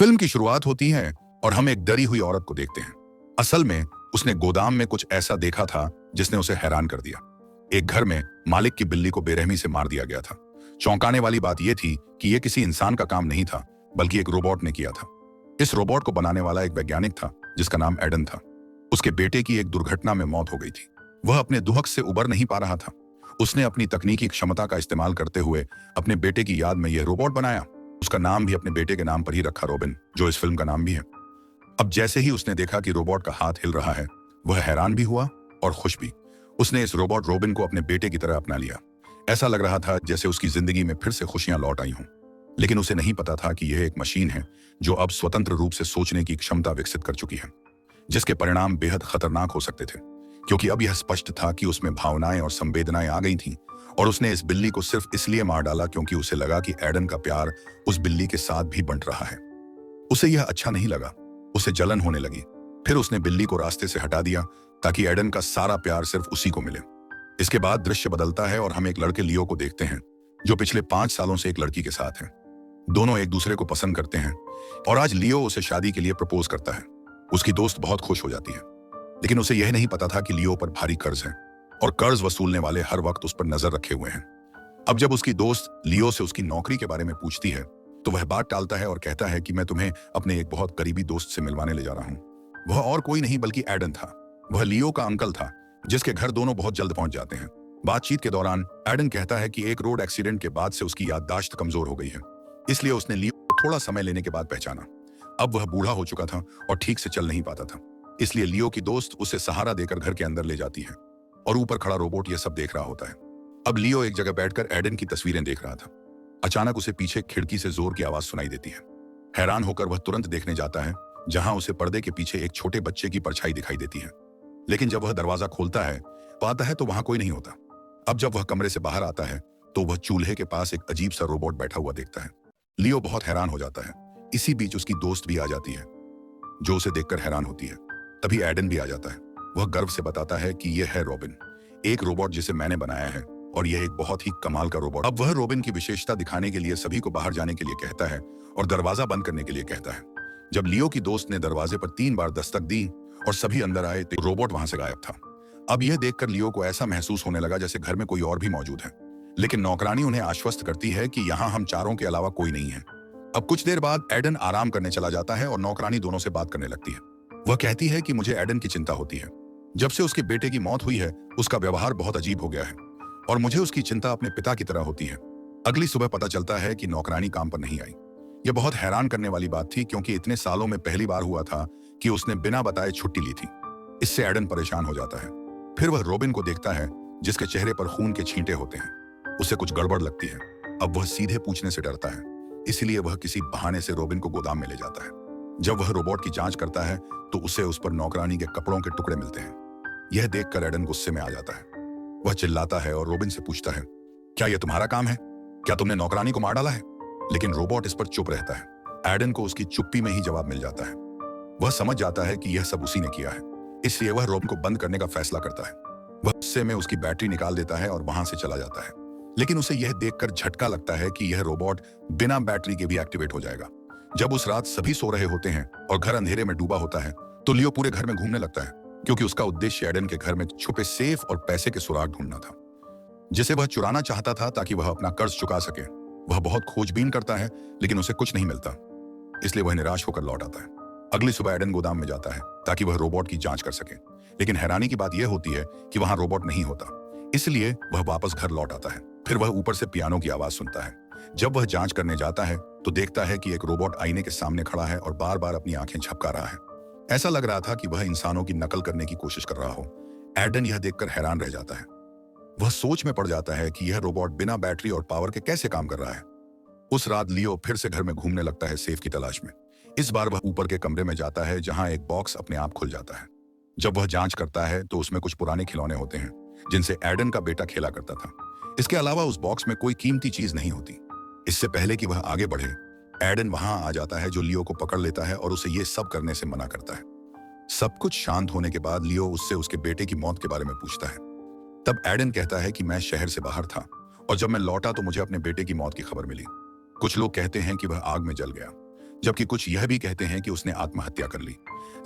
Film की शुरुआत होती है और हम एक डरी हुई औरत को देखते हैं। असल में उसने गोदाम में कुछ ऐसा देखा था जिसने उसे हैरान कर दिया। एक घर में मालिक की बिल्ली को बेरहमी से मार दिया गया था। चौंकाने वाली बात यह थी कि यह किसी इंसान का काम नहीं था, बल्कि एक रोबोट ने किया था। इस रोबोट को बनाने वाला एक वैज्ञानिक था जिसका नाम एडन था। उसके बेटे की एक दुर्घटना में मौत हो गई थी। वह अपने दुहक से उबर नहीं पा रहा था। उसने अपनी तकनीकी क्षमता का इस्तेमाल करते हुए अपने बेटे की याद में यह रोबोट बनाया। उसका नाम भी अपने बेटे के नाम पर ही रखा, रॉबिन, जो इस फिल्म का नाम भी है। अब जैसे ही उसने देखा कि रोबोट का हाथ हिल रहा है, वह हैरान भी हुआ और खुश भी। उसने इस रोबोट रॉबिन को अपने बेटे की तरह अपना लिया। ऐसा लग रहा था जैसे उसकी जिंदगी में फिर से खुशियां लौट आई हों। लेकिन उसे नहीं पता था कि यह एक मशीन है जो अब स्वतंत्र रूप से सोचने की क्षमता विकसित कर चुकी है, जिसके परिणाम बेहद खतरनाक हो सकते थे, क्योंकि अब यह स्पष्ट था कि उसमें भावनाएं और संवेदनाएं आ गई थीं। और उसने इस बिल्ली को सिर्फ इसलिए मार डाला क्योंकि उसे लगा कि एडन का प्यार उस बिल्ली के साथ भी बंट रहा है। उसे यह अच्छा नहीं लगा। उसे जलन होने लगी। फिर उसने बिल्ली को रास्ते से हटा दिया ताकि एडन का सारा प्यार सिर्फ उसी को मिले। इसके बाद दृश्य बदलता है और हम एक लड़के लियो को देखते हैं जो पिछले 5 सालों से एक लड़की के साथ है। दोनों एक दूसरे को पसंद करते हैं और आज लियो उसे शादी के लिए प्रपोज करता है। उसकी दोस्त बहुत खुश हो जाती है, लेकिन उसे यह नहीं पता था कि लियो पर भारी कर्ज है और कर्ज वसूलने वाले हर वक्त उस पर नजर रखे हुए हैं। अब जब उसकी दोस्त लियो से उसकी नौकरी के बारे में पूछती है तो वह बात टालता है और कहता है कि मैं तुम्हें अपने एक बहुत करीबी दोस्त से मिलवाने ले जा रहा हूं। वह और कोई नहीं बल्कि एडन था। वह लियो का अंकल था जिसके घर दोनों बहुत जल्द पहुंच जाते हैं। बातचीत के दौरान एडन कहता है कि एक रोड एक्सीडेंट के बाद से उसकी याददाश्त कमजोर हो गई है, इसलिए उसने लियो को थोड़ा समय लेने के बाद पहचाना। अब वह बूढ़ा हो चुका था और ठीक से चल नहीं पाता था, इसलिए लियो की दोस्त उसे सहारा देकर घर के अंदर ले जाती है और ऊपर खड़ा रोबोट यह सब देख रहा होता है। अब लियो एक जगह बैठकर एडन की तस्वीरें देख रहा था। अचानक उसे पीछे खिड़की से जोर की आवाज सुनाई देती है। हैरान होकर वह तुरंत देखने जाता है, जहां उसे पर्दे के पीछे एक छोटे बच्चे की परछाई दिखाई देती है। लेकिन जब वह दरवाजा खोलता है, पाता है तो वहां कोई नहीं होता। अब जब वह कमरे से बाहर आता है तो वह चूल्हे के पास एक अजीब सा रोबोट बैठा हुआ देखता है। लियो बहुत हैरान हो जाता है। इसी बीच उसकी दोस्त भी आ जाती है, जो उसे देखकर हैरान होती है। तभी एडन भी आ जाता है। वह गर्व से बताता है कि यह है रॉबिन, एक रोबोट जिसे मैंने बनाया है और यह एक बहुत ही कमाल का रोबोट। अब वह रॉबिन की विशेषता दिखाने के लिए सभी को बाहर जाने के लिए कहता है और दरवाजा बंद करने के लिए कहता है। जब लियो की दोस्त ने दरवाजे पर 3 बार दस्तक दी और सभी अंदर आए तो रोबोट वहां से गायब था। अब यह देखकर लियो को ऐसा महसूस होने लगा जैसे घर में कोई और भी मौजूद है, लेकिन नौकरानी उन्हें आश्वस्त करती है कि यहाँ हम चारों के अलावा कोई नहीं है। अब कुछ देर बाद एडन आराम करने चला जाता है और नौकरानी दोनों से बात करने लगती है। वह कहती है कि मुझे एडन की चिंता होती है। जब से उसके बेटे की मौत हुई है उसका व्यवहार बहुत अजीब हो गया है और मुझे उसकी चिंता अपने पिता की तरह होती है। अगली सुबह पता चलता है कि नौकरानी काम पर नहीं आई। यह बहुत हैरान करने वाली बात थी, क्योंकि इतने सालों में पहली बार हुआ था कि उसने बिना बताए छुट्टी ली थी। इससे एडन परेशान हो जाता है। फिर वह रॉबिन को देखता है जिसके चेहरे पर खून के छींटे होते हैं। उसे कुछ गड़बड़ लगती है। अब वह सीधे पूछने से डरता है, इसलिए वह किसी बहाने से रॉबिन को गोदाम में ले जाता है। जब वह रोबोट की जांच करता है तो उसे उस पर नौकरानी के कपड़ों के टुकड़े मिलते हैं। यह देखकर एडन गुस्से में आ जाता है। वह चिल्लाता है और रॉबिन से पूछता है, क्या यह तुम्हारा काम है? क्या तुमने नौकरानी को मार डाला है? लेकिन रोबोट इस पर चुप रहता है। एडन को उसकी चुप्पी में ही जवाब मिल जाता है। वह समझ जाता है कि यह सब उसी ने किया है, इसलिए वह रॉबिन को बंद करने का फैसला करता है। वह गुस्से में उसकी बैटरी निकाल देता है और वहां से चला जाता है। लेकिन उसे यह देखकर झटका लगता है कि यह रोबोट बिना बैटरी के भी एक्टिवेट हो जाएगा। जब उस रात सभी सो रहे होते हैं और घर अंधेरे में डूबा होता है तो लियो पूरे घर में घूमने लगता है, क्योंकि उसका उद्देश्य एडन के घर में छुपे सेफ और पैसे के सुराग ढूंढना था, जिसे वह चुराना चाहता था ताकि वह अपना कर्ज चुका सके। वह बहुत खोजबीन करता है, लेकिन उसे कुछ नहीं मिलता, इसलिए वह निराश होकर लौट आता है। अगली सुबह एडन गोदाम में जाता है ताकि वह रोबोट की जांच कर सके, लेकिन हैरानी की बात यह होती है कि वहां रोबोट नहीं होता, इसलिए वह वापस घर लौट आता है। फिर वह ऊपर से पियानो की आवाज सुनता है। जब वह जांच करने जाता है तो देखता है कि एक रोबोट आईने के सामने खड़ा है और बार बार अपनी आंखें झपका रहा है। ऐसा लग रहा था कि वह इंसानों की नकल करने की कोशिश कर रहा हो। एडन यह देखकर हैरान रह जाता है। वह सोच में पड़ जाता है कि यह रोबोट बिना बैटरी और पावर के कैसे काम कर रहा है। उस रात लियो फिर से घर में घूमने लगता है सेफ की तलाश में। इस बार वह ऊपर के कमरे में जाता है जहां एक बॉक्स अपने आप खुल जाता है। जब वह जांच करता है तो उसमें कुछ पुराने खिलौने होते हैं जिनसे एडन का बेटा खेला करता था। इसके अलावा उस बॉक्स में कोई कीमती चीज नहीं होती। इससे पहले कि वह आगे बढ़े, एडन वहां आ जाता है जो लियो को पकड़ लेता है और उसे ये सब करने से मना करता है। सब कुछ शांत होने के बाद लियो उससे उसके बेटे की मौत के बारे में पूछता है। तब एडन कहता है कि मैं शहर से बाहर था और जब मैं लौटा तो मुझे अपने बेटे की मौत की खबर मिली। कुछ लोग कहते हैं कि वह आग में जल गया। जबकि कुछ यह भी कहते हैं कि उसने आत्महत्या कर ली।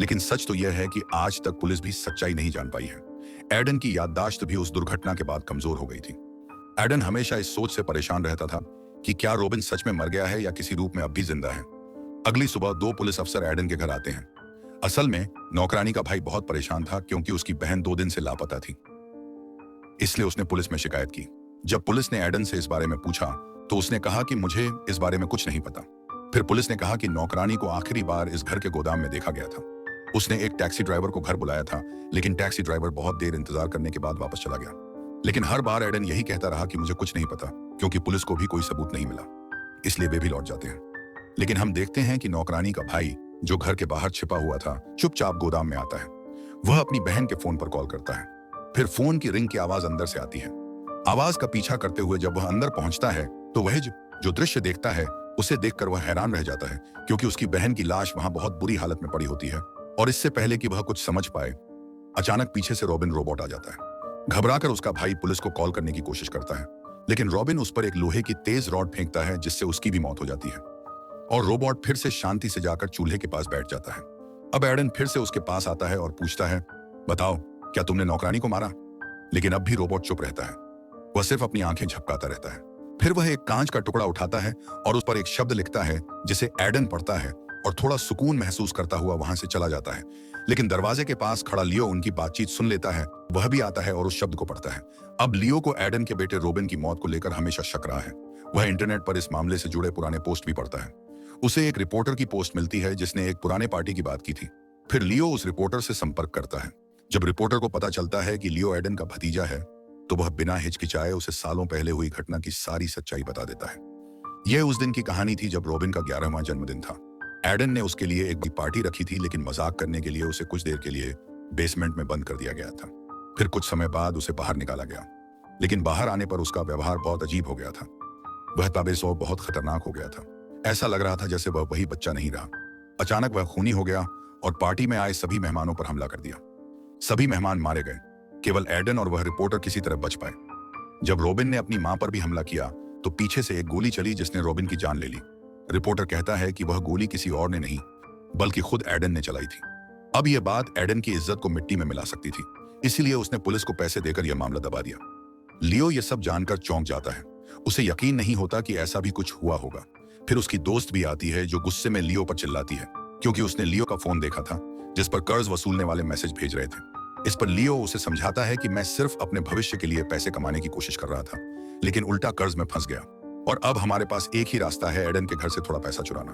लेकिन सच तो यह है कि आज तक पुलिस भी सच्चाई नहीं जान पाई है। एडन की याददाश्त भी उस दुर्घटना के बाद कमजोर हो गई थी। एडन हमेशा इस सोच से परेशान रहता था कि क्या रॉबिन सच में मर गया है या किसी रूप में अब भी जिंदा है। अगली सुबह 2 पुलिस अफसर एडन के घर आते हैं। असल में नौकरानी का भाई बहुत परेशान था क्योंकि उसकी बहन 2 दिन से लापता थी, इसलिए उसने पुलिस में शिकायत की। जब पुलिस ने एडन से इस बारे में पूछा तो उसने कहा कि मुझे इस बारे में कुछ नहीं पता। फिर पुलिस ने कहा कि नौकरानी को आखिरी बार इस घर के गोदाम में देखा गया था। उसने एक टैक्सी ड्राइवर को घर बुलाया था, लेकिन टैक्सी ड्राइवर बहुत देर इंतजार करने के बाद वापस चला गया। लेकिन हर बार एडन यही कहता रहा कि मुझे कुछ नहीं पता, क्योंकि पुलिस को भी कोई सबूत नहीं मिला, इसलिए वे भी लौट जाते हैं। लेकिन हम देखते हैं कि नौकरानी का भाई, जो घर के बाहर छिपा हुआ था, चुपचाप गोदाम में आता है। वह अपनी बहन के फोन पर कॉल करता है। फिर फोन की रिंग की आवाज अंदर से आती है। आवाज का पीछा करते हुए जब वह अंदर पहुंचता है तो वह जो दृश्य देखता है उसे देखकर वह हैरान रह जाता है, क्योंकि उसकी बहन की लाश वहां बहुत बुरी हालत में पड़ी होती है। और इससे पहले कि वह कुछ समझ पाए, अचानक पीछे से रॉबिन रोबोट आ जाता है। घबराकर उसका भाई पुलिस को कॉल करने की कोशिश करता है, लेकिन रॉबिन उस पर एक लोहे की तेज रॉड फेंकता है, जिससे उसकी भी मौत हो जाती है। और रोबोट फिर से शांति से जाकर चूल्हे के पास बैठ जाता है। अब एडन फिर से उसके पास आता है और पूछता है, बताओ, क्या तुमने नौकरानी को मारा? लेकिन अब भी रोबोट चुप रहता है। वह सिर्फ अपनी आंखें झपकाता रहता है। फिर वह एक कांच का टुकड़ा उठाता है और उस पर एक शब्द लिखता है, जिसे एडन पढ़ता है और थोड़ा सुकून महसूस करता हुआ वहां से चला जाता है। लेकिन दरवाजे के पास खड़ा लियो उनकी बातचीत सुन लेता है। वह भी आता है और उस शब्द को पढ़ता है। अब लियो को एडन के बेटे रॉबिन की मौत को लेकर हमेशा शक रहा है। वह इंटरनेट पर इस मामले से जुड़े पुराने पोस्ट भी पढ़ता है। उसे एक रिपोर्टर की पोस्ट मिलती है जिसने एक पुराने पार्टी की बात की थी। फिर लियो उस रिपोर्टर से संपर्क करता है। जब रिपोर्टर को पता चलता है कि लियो एडन का भतीजा है, तो वह बिना हिचकिचाए उसे सालों पहले हुई घटना की सारी सच्चाई बता देता है। यह उस दिन की कहानी थी जब रॉबिन का 11वां जन्मदिन था। एडन ने उसके लिए एक पार्टी रखी थी, लेकिन मजाक करने के लिए उसे कुछ देर के लिए बेसमेंट में बंद कर दिया गया था। फिर कुछ समय बाद उसे बाहर निकाला गया, लेकिन बाहर आने पर उसका व्यवहार बहुत अजीब हो गया था। वह ताबेसौर बहुत खतरनाक हो गया था। ऐसा लग रहा था जैसे वह वही बच्चा नहीं रहा। अचानक वह खूनी हो गया और पार्टी में आए सभी मेहमानों पर हमला कर दिया। सभी मेहमान मारे गए, केवल एडन और वह रिपोर्टर किसी तरह बच पाए। जब रॉबिन ने अपनी मां पर भी हमला किया तो पीछे से एक गोली चली जिसने रॉबिन की जान ले ली। रिपोर्टर कहता है कि वह गोली किसी और ने नहीं, बल्कि खुद एडन ने चलाई थी। अब यह बात एडन की इज्जत को मिट्टी में मिला सकती थी, इसीलिए उसने पुलिस को पैसे देकर यह मामला दबा दिया। लियो यह सब जानकर चौंक जाता है। उसे यकीन नहीं होता कि ऐसा भी कुछ हुआ होगा। फिर उसकी दोस्त भी आती है, जो गुस्से में लियो पर चिल्लाती है, क्योंकि उसने लियो का फोन देखा था जिस पर कर्ज वसूलने वाले मैसेज भेज रहे थे। इस पर लियो उसे समझाता है कि मैं सिर्फ अपने भविष्य के लिए पैसे कमाने की कोशिश कर रहा था, लेकिन उल्टा कर्ज में फंस गया और अब हमारे पास एक ही रास्ता है, एडन के घर से थोड़ा पैसा चुराना।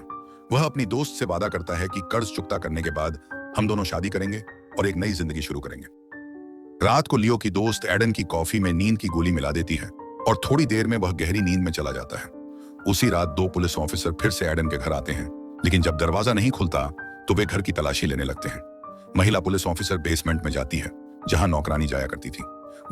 वह अपनी दोस्त से वादा करता है कि कर्ज चुकता करने के बाद हम दोनों शादी करेंगे और एक नई जिंदगी शुरू करेंगे। रात को लियो की दोस्त एडन की कॉफी में नींद की गोली मिला देती है और थोड़ी देर में वह गहरी नींद में चला जाता है। उसी रात 2 पुलिस ऑफिसर फिर से एडन के घर आते हैं, लेकिन जब दरवाजा नहीं खुलता तो वे घर की तलाशी लेने लगते हैं। महिला पुलिस ऑफिसर बेसमेंट में जाती है, जहां नौकरानी जाया करती थी।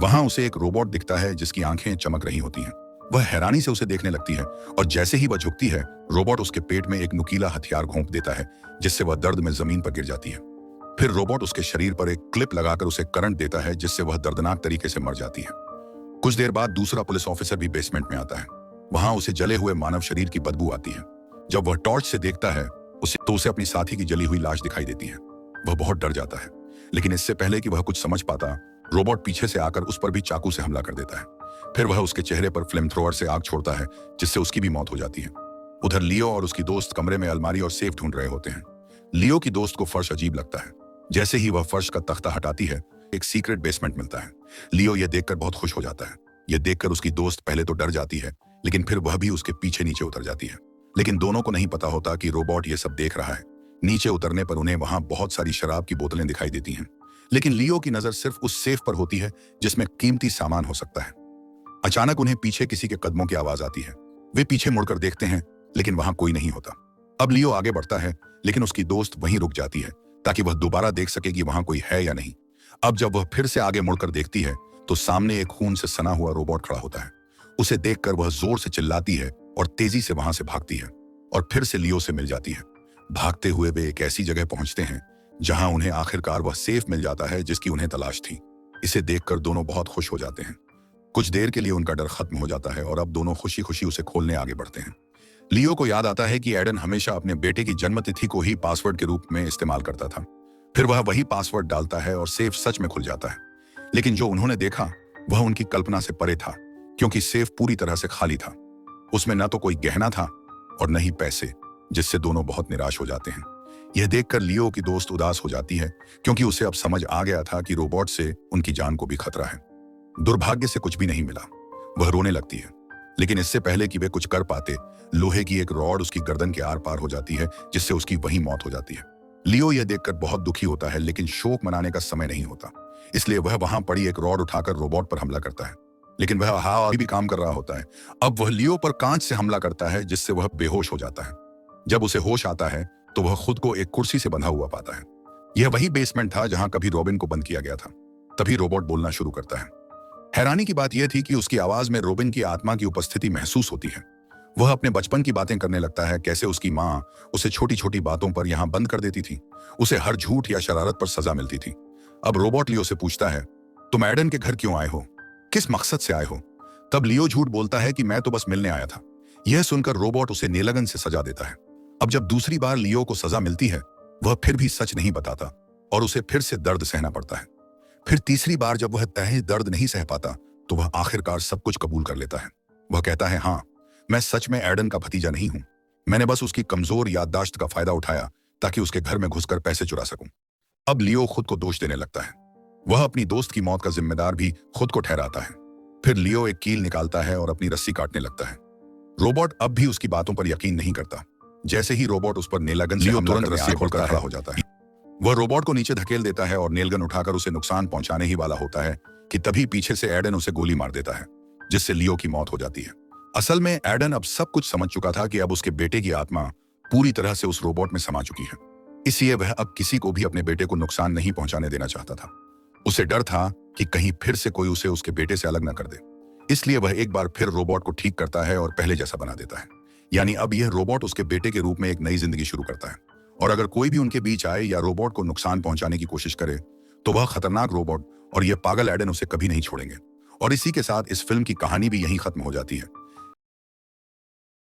वहां उसे एक रोबोट दिखता है जिसकी आंखें चमक रही होती हैं। वह हैरानी से उसे देखने लगती है और जैसे ही वह झुकती है, रोबोट उसके पेट में एक नुकीला हथियार घोंप देता है, जिससे वह दर्द में जमीन पर गिर जाती है। फिर रोबोट उसके शरीर पर एक क्लिप लगाकर उसे करंट देता है, जिससे वह दर्दनाक तरीके से मर जाती है। कुछ देर बाद दूसरा पुलिस ऑफिसर भी बेसमेंट में आता है। वहां उसे जले हुए मानव शरीर की बदबू आती है। जब वह टॉर्च से देखता है उसे अपनी साथी की जली हुई लाश दिखाई देती है। वह बहुत डर जाता है, लेकिन इससे पहले कि वह कुछ समझ पाता, रोबोट पीछे से आकर उस पर भी चाकू से हमला कर देता है। फिर वह उसके चेहरे पर फ्लेम थ्रोअर से आग छोड़ता है, जिससे उसकी भी मौत हो जाती है। उधर लियो और उसकी दोस्त कमरे में अलमारी और सेफ ढूंढ रहे होते हैं। लियो की दोस्त को फर्श अजीब लगता है। जैसे ही वह फर्श का तख्ता हटाती है, एक सीक्रेट बेसमेंट मिलता है। लियो यह देखकर बहुत खुश हो जाता है। यह देखकर उसकी दोस्त पहले तो डर जाती है, लेकिन फिर वह भी उसके पीछे नीचे उतर जाती है। लेकिन दोनों को नहीं पता होता कि रोबोट यह सब देख रहा है। नीचे उतरने पर उन्हें वहां बहुत सारी शराब की बोतलें दिखाई देती हैं, लेकिन लियो की नजर सिर्फ उस सेफ पर होती है जिसमें कीमती सामान हो सकता है। अचानक उन्हें पीछे किसी के कदमों की आवाज आती है। वे पीछे मुड़कर देखते हैं, लेकिन वहां कोई नहीं होता। अब लियो आगे बढ़ता है, लेकिन उसकी दोस्त वहीं रुक जाती है ताकि वह दोबारा देख सके कि वहां कोई है या नहीं। अब जब वह फिर से आगे मुड़कर देखती है तो सामने एक खून से सना हुआ रोबोट खड़ा होता है। उसे देखकर वह जोर से चिल्लाती है और तेजी से वहां से भागती है और फिर से लियो से मिल जाती है। भागते हुए वे एक ऐसी जगह पहुंचते हैं जहां उन्हें आखिरकार वह सेफ मिल जाता है जिसकी उन्हें तलाश थी। इसे देखकर दोनों बहुत खुश हो जाते हैं। कुछ देर के लिए उनका डर खत्म हो जाता है और अब दोनों खुशी खुशी उसे खोलने आगे बढ़ते हैं। लियो को याद आता है कि एडन हमेशा अपने बेटे की जन्मतिथि को ही पासवर्ड के रूप में इस्तेमाल करता था। फिर वह वही पासवर्ड डालता है और सेफ सच में खुल जाता है। लेकिन जो उन्होंने देखा वह उनकी कल्पना से परे था, क्योंकि सेफ पूरी तरह से खाली था। उसमें न तो कोई गहना था और न ही पैसे, जिससे दोनों बहुत निराश हो जाते हैं। यह देखकर लियो की दोस्त उदास हो जाती है, क्योंकि उसे अब समझ आ गया था कि रोबोट से उनकी जान को भी खतरा है। दुर्भाग्य से कुछ भी नहीं मिला। वह रोने लगती है, लेकिन इससे पहले कि वे कुछ कर पाते, लोहे की एक रॉड उसकी गर्दन के आर पार हो जाती है, जिससे उसकी वहीं मौत हो जाती है। लियो यह देखकर बहुत दुखी होता है, लेकिन शोक मनाने का समय नहीं होता। इसलिए वह वहां पड़ी एक रॉड उठाकर रोबोट पर हमला करता है। लेकिन वह अभी भी काम कर रहा होता है। अब वह लियो पर कांच से हमला करता है, जिससे वह बेहोश हो जाता है। जब उसे होश आता है तो वह खुद को एक कुर्सी से बंधा हुआ पाता है। यह वही बेसमेंट था जहां कभी रॉबिन को बंद किया गया था। तभी रोबोट बोलना शुरू करता है। हैरानी की बात यह थी कि उसकी आवाज में रॉबिन की आत्मा की उपस्थिति महसूस होती है। वह अपने बचपन की बातें करने लगता है, कैसे उसकी माँ उसे छोटी छोटी बातों पर यहां बंद कर देती थी। उसे हर झूठ या शरारत पर सजा मिलती थी। अब रोबोट लियो से पूछता है, तुम एडन के घर क्यों आए हो? किस मकसद से आए हो? तब लियो झूठ बोलता है कि मैं तो बस मिलने आया था। यह सुनकर रोबोट उसे नेलगन से सजा देता है। अब जब दूसरी बार लियो को सजा मिलती है, वह फिर भी सच नहीं बताता और उसे फिर से दर्द सहना पड़ता है। फिर तीसरी बार जब वह तहे दर्द नहीं सह पाता, तो वह आखिरकार सब कुछ कबूल कर लेता है। वह कहता है, हाँ, मैं सच में एडन का भतीजा नहीं हूं। मैंने बस उसकी कमजोर याददाश्त का फायदा उठाया ताकि उसके घर में घुसकर पैसे चुरा सकूं। अब लियो खुद को दोष देने लगता है। वह अपनी दोस्त की मौत का जिम्मेदार भी खुद को ठहराता है। फिर लियो एक कील निकालता है और अपनी रस्सी काटने लगता है। रोबोट अब भी उसकी बातों पर यकीन नहीं करता। जैसे ही रोबोट उस पर नेलगन से तुरंत रस्सी खोलकर खड़ा हो जाता है। वह रोबोट को नीचे धकेल देता है और नेलगन उठाकर उसे नुकसान पहुंचाने ही वाला होता है कि तभी पीछे से एडन उसे गोली मार देता है, जिससे लियो की मौत हो जाती है। असल में एडन अब सब कुछ समझ चुका था कि अब उसके बेटे की आत्मा पूरी तरह से उस रोबोट में समा चुकी है। इसलिए वह अब किसी को भी अपने बेटे को नुकसान नहीं पहुंचाने देना चाहता था। उसे डर था कि कहीं फिर से कोई उसे उसके बेटे से अलग न कर दे। इसलिए वह एक बार फिर रोबोट को ठीक करता है और पहले जैसा बना देता है। यानी अब यह रोबोट उसके बेटे के रूप में एक नई जिंदगी शुरू करता है। और अगर कोई भी उनके बीच आए या रोबोट को नुकसान पहुंचाने की कोशिश करे, तो वह खतरनाक रोबोट और यह पागल एडन उसे कभी नहीं छोड़ेंगे। और इसी के साथ इस फिल्म की कहानी भी यहीं खत्म हो जाती है।